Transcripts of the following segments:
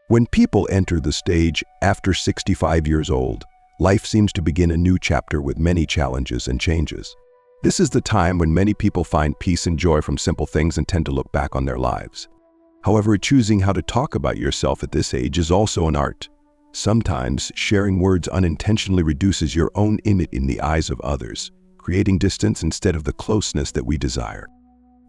When people enter the stage after 65 years old, life seems to begin a new chapter with many challenges and changes. This is the time when many people find peace and joy from simple things and tend to look back on their lives. However, choosing how to talk about yourself at this age is also an art. Sometimes, sharing words unintentionally reduces your own image in the eyes of others, creating distance instead of the closeness that we desire.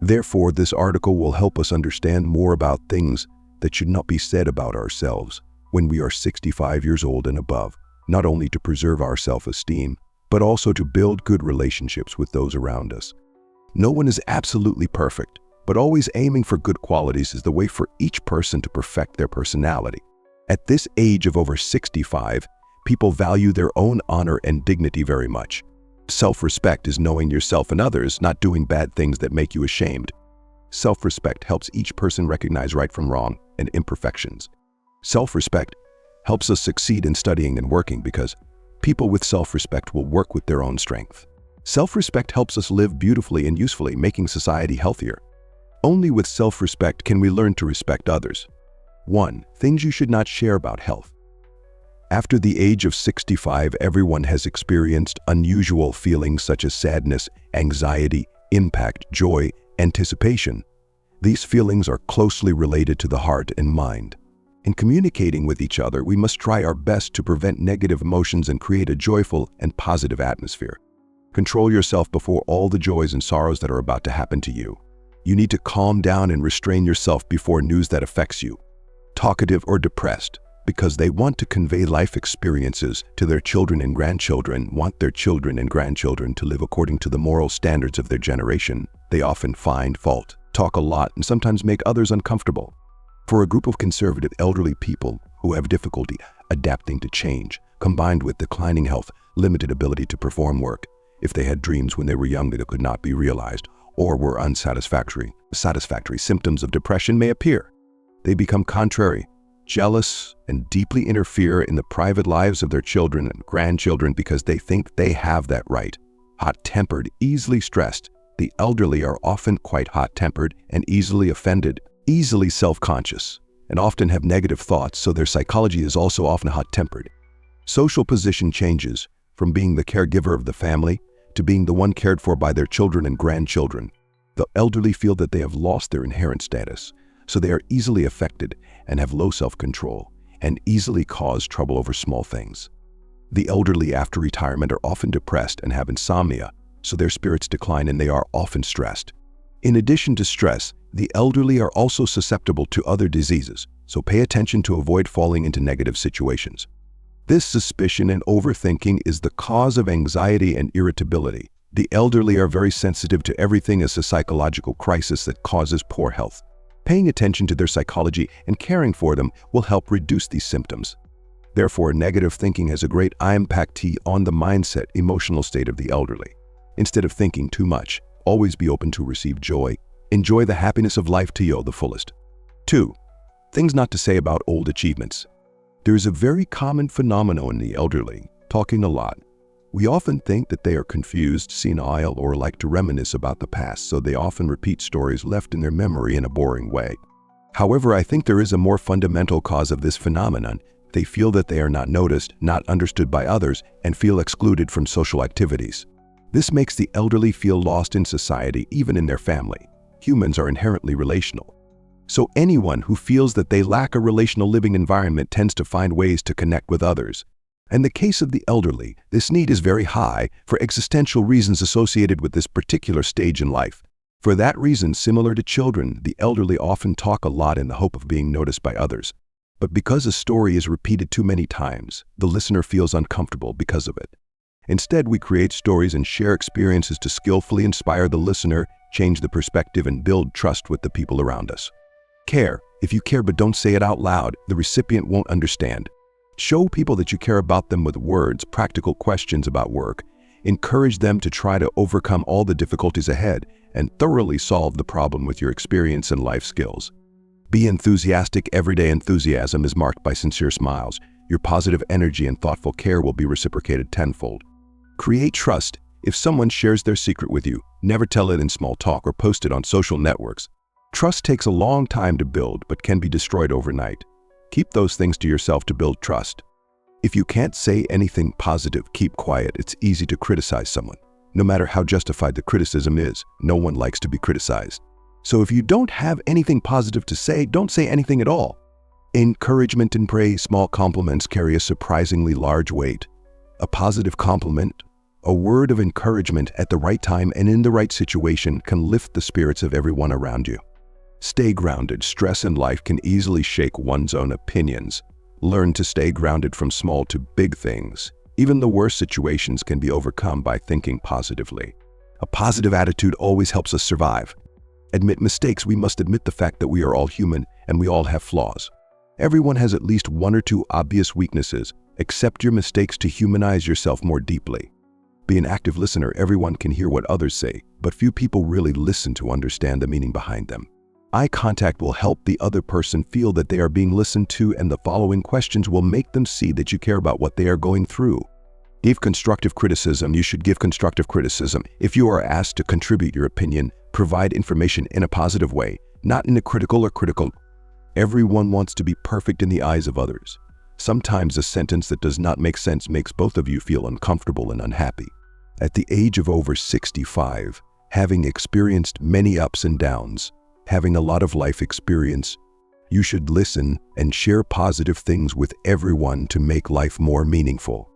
Therefore, this article will help us understand more about things that should not be said about ourselves when we are 65 years old and above, not only to preserve our self-esteem, but also to build good relationships with those around us. No one is absolutely perfect, but always aiming for good qualities is the way for each person to perfect their personality. At this age of over 65, people value their own honor and dignity very much. Self-respect is knowing yourself and others, not doing bad things that make you ashamed. Self-respect helps each person recognize right from wrong and imperfections. Self-respect helps us succeed in studying and working because people with self-respect will work with their own strength. Self-respect helps us live beautifully and usefully, making society healthier. Only with self-respect can we learn to respect others. 1. Things you should not share about health. After the age of 65, everyone has experienced unusual feelings such as sadness, anxiety, impact, joy, anticipation. These feelings are closely related to the heart and mind. In communicating with each other, we must try our best to prevent negative emotions and create a joyful and positive atmosphere. Control yourself before all the joys and sorrows that are about to happen to you. You need to calm down and restrain yourself before news that affects you. Talkative or depressed, because they want to convey life experiences to their children and grandchildren, want their children and grandchildren to live according to the moral standards of their generation. They often find fault, talk a lot, and sometimes make others uncomfortable. For a group of conservative elderly people who have difficulty adapting to change, combined with declining health, limited ability to perform work, if they had dreams when they were young that could not be realized or were unsatisfactory, symptoms of depression may appear. They become contrary, jealous, and deeply interfere in the private lives of their children and grandchildren because they think they have that right. Hot-tempered, easily stressed. The elderly are often quite hot-tempered and easily offended, easily self-conscious, and often have negative thoughts, so their psychology is also often hot-tempered. Social position changes from being the caregiver of the family to being the one cared for by their children and grandchildren. The elderly feel that they have lost their inherent status, so they are easily affected and have low self-control and easily cause trouble over small things. The elderly after retirement are often depressed and have insomnia, so their spirits decline and they are often stressed. In addition to stress, the elderly are also susceptible to other diseases, so pay attention to avoid falling into negative situations. This suspicion and overthinking is the cause of anxiety and irritability. The elderly are very sensitive to everything as a psychological crisis that causes poor health. Paying attention to their psychology and caring for them will help reduce these symptoms. Therefore, negative thinking has a great impact on the mindset, emotional state of the elderly. Instead of thinking too much, always be open to receive joy. Enjoy the happiness of life to the fullest. 2. Things not to say about old achievements. There is a very common phenomenon in the elderly, talking a lot. We often think that they are confused, senile, or like to reminisce about the past, so they often repeat stories left in their memory in a boring way. However, I think there is a more fundamental cause of this phenomenon. They feel that they are not noticed, not understood by others, and feel excluded from social activities. This makes the elderly feel lost in society, even in their family. Humans are inherently relational. So anyone who feels that they lack a relational living environment tends to find ways to connect with others. In the case of the elderly, this need is very high for existential reasons associated with this particular stage in life. For that reason, similar to children, the elderly often talk a lot in the hope of being noticed by others. But because a story is repeated too many times, the listener feels uncomfortable because of it. Instead, we create stories and share experiences to skillfully inspire the listener, change the perspective, and build trust with the people around us. Care. If you care but don't say it out loud, the recipient won't understand. Show people that you care about them with words, practical questions about work. Encourage them to try to overcome all the difficulties ahead and thoroughly solve the problem with your experience and life skills. Be enthusiastic. Everyday enthusiasm is marked by sincere smiles. Your positive energy and thoughtful care will be reciprocated tenfold. Create trust. If someone shares their secret with you, never tell it in small talk or post it on social networks. Trust takes a long time to build but can be destroyed overnight. Keep those things to yourself to build trust. If you can't say anything positive, keep quiet. It's easy to criticize someone. No matter how justified the criticism is, no one likes to be criticized. So if you don't have anything positive to say, don't say anything at all. Encouragement and praise, small compliments carry a surprisingly large weight. A positive compliment, a word of encouragement at the right time and in the right situation can lift the spirits of everyone around you. Stay grounded. Stress in life can easily shake one's own opinions. Learn to stay grounded from small to big things. Even the worst situations can be overcome by thinking positively. A positive attitude always helps us survive. Admit mistakes. We must admit the fact that we are all human and we all have flaws. Everyone has at least one or two obvious weaknesses. Accept your mistakes to humanize yourself more deeply. Be an active listener. Everyone can hear what others say, but few people really listen to understand the meaning behind them. Eye contact will help the other person feel that they are being listened to, and the following questions will make them see that you care about what they are going through. Give constructive criticism. You should give constructive criticism. If you are asked to contribute your opinion, provide information in a positive way, not in a critical. Everyone wants to be perfect in the eyes of others. Sometimes a sentence that does not make sense makes both of you feel uncomfortable and unhappy. At the age of over 65, having experienced many ups and downs, having a lot of life experience, you should listen and share positive things with everyone to make life more meaningful.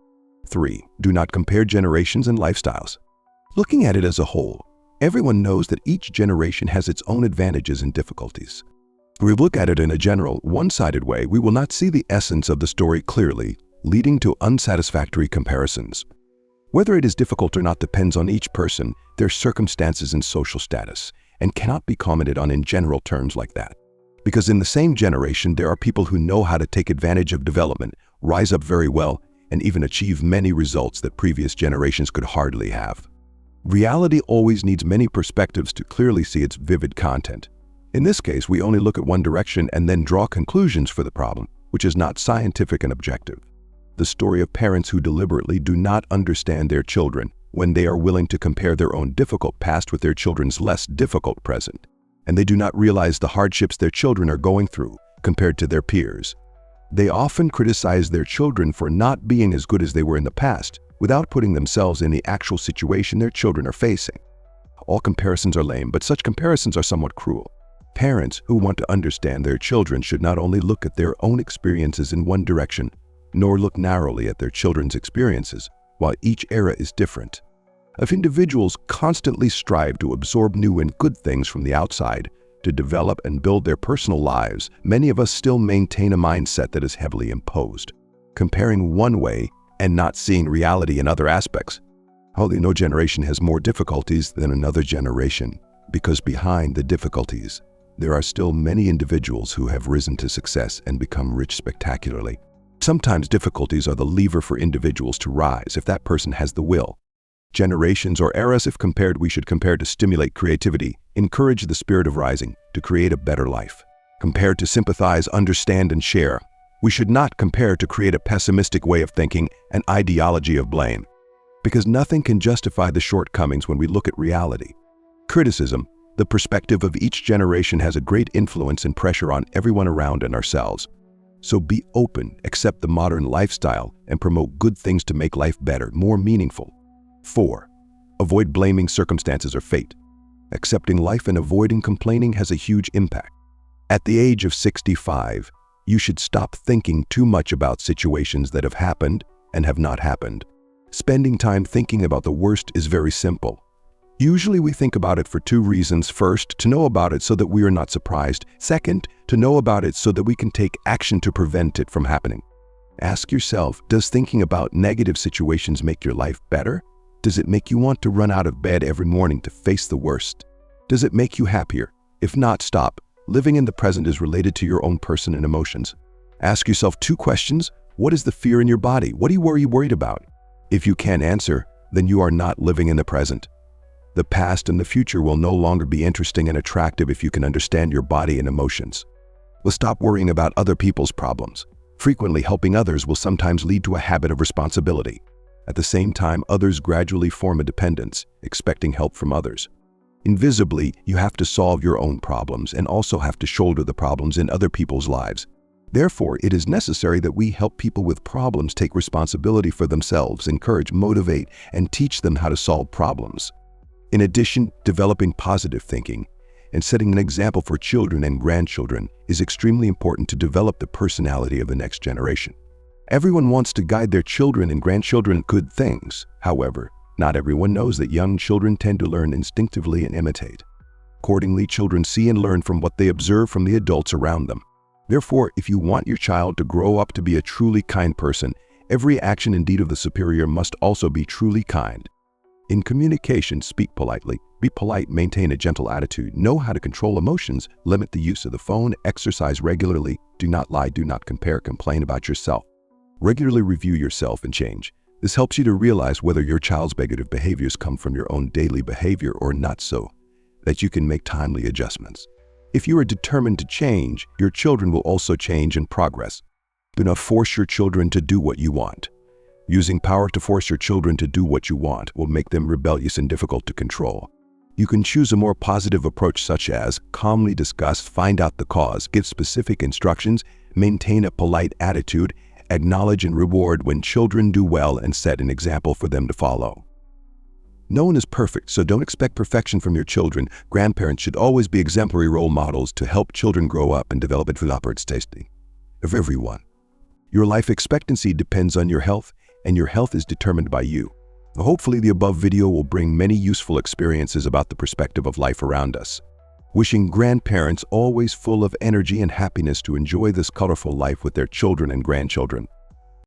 3. Do not compare generations and lifestyles. Looking at it as a whole, everyone knows that each generation has its own advantages and difficulties. If we look at it in a general, one-sided way, we will not see the essence of the story clearly, leading to unsatisfactory comparisons. Whether it is difficult or not depends on each person, their circumstances and social status, and cannot be commented on in general terms like that. Because in the same generation, there are people who know how to take advantage of development, rise up very well, and even achieve many results that previous generations could hardly have. Reality always needs many perspectives to clearly see its vivid content. In this case, we only look at one direction and then draw conclusions for the problem, which is not scientific and objective. The story of parents who deliberately do not understand their children when they are willing to compare their own difficult past with their children's less difficult present, and they do not realize the hardships their children are going through compared to their peers. They often criticize their children for not being as good as they were in the past, without putting themselves in the actual situation their children are facing. All comparisons are lame, but such comparisons are somewhat cruel. Parents who want to understand their children should not only look at their own experiences in one direction, nor look narrowly at their children's experiences, while each era is different. If individuals constantly strive to absorb new and good things from the outside, to develop and build their personal lives, many of us still maintain a mindset that is heavily imposed, comparing one way and not seeing reality in other aspects. Hardly no generation has more difficulties than another generation, because behind the difficulties, there are still many individuals who have risen to success and become rich spectacularly. Sometimes difficulties are the lever for individuals to rise if that person has the will. Generations or eras, if compared, we should compare to stimulate creativity, encourage the spirit of rising, to create a better life. Compare to sympathize, understand, and share. We should not compare to create a pessimistic way of thinking, an ideology of blame. Because nothing can justify the shortcomings when we look at reality. Criticism, the perspective of each generation, has a great influence and pressure on everyone around and ourselves. So be open, accept the modern lifestyle, and promote good things to make life better, more meaningful. 4. Avoid blaming circumstances or fate. Accepting life and avoiding complaining has a huge impact. At the age of 65, you should stop thinking too much about situations that have happened and have not happened. Spending time thinking about the worst is very simple. Usually we think about it for two reasons. First, to know about it so that we are not surprised. Second, to know about it so that we can take action to prevent it from happening. Ask yourself, does thinking about negative situations make your life better? Does it make you want to run out of bed every morning to face the worst? Does it make you happier? If not, stop. Living in the present is related to your own person and emotions. Ask yourself two questions. What is the fear in your body? What are you worried about? If you can't answer, then you are not living in the present. The past and the future will no longer be interesting and attractive if you can understand your body and emotions. Well, stop worrying about other people's problems. Frequently helping others will sometimes lead to a habit of responsibility. At the same time, others gradually form a dependence, expecting help from others. Invisibly, you have to solve your own problems and also have to shoulder the problems in other people's lives. Therefore, it is necessary that we help people with problems take responsibility for themselves, encourage, motivate, and teach them how to solve problems. In addition, developing positive thinking and setting an example for children and grandchildren is extremely important to develop the personality of the next generation. Everyone wants to guide their children and grandchildren in good things. However, not everyone knows that young children tend to learn instinctively and imitate. Accordingly, children see and learn from what they observe from the adults around them. Therefore, if you want your child to grow up to be a truly kind person, every action and deed of the superior must also be truly kind. In communication, speak politely, be polite, maintain a gentle attitude, know how to control emotions, limit the use of the phone, exercise regularly, do not lie, do not compare, complain about yourself. Regularly review yourself and change. This helps you to realize whether your child's negative behaviors come from your own daily behavior or not, so that you can make timely adjustments. If you are determined to change, your children will also change and progress. Do not force your children to do what you want. Using power to force your children to do what you want will make them rebellious and difficult to control. You can choose a more positive approach, such as calmly discuss, find out the cause, give specific instructions, maintain a polite attitude, acknowledge and reward when children do well, and set an example for them to follow. No one is perfect, so don't expect perfection from your children. Grandparents should always be exemplary role models to help children grow up and develop it for the upwards tasting of everyone. Your life expectancy depends on your health, and your health is determined by you. Hopefully, the above video will bring many useful experiences about the perspective of life around us. Wishing grandparents always full of energy and happiness to enjoy this colorful life with their children and grandchildren.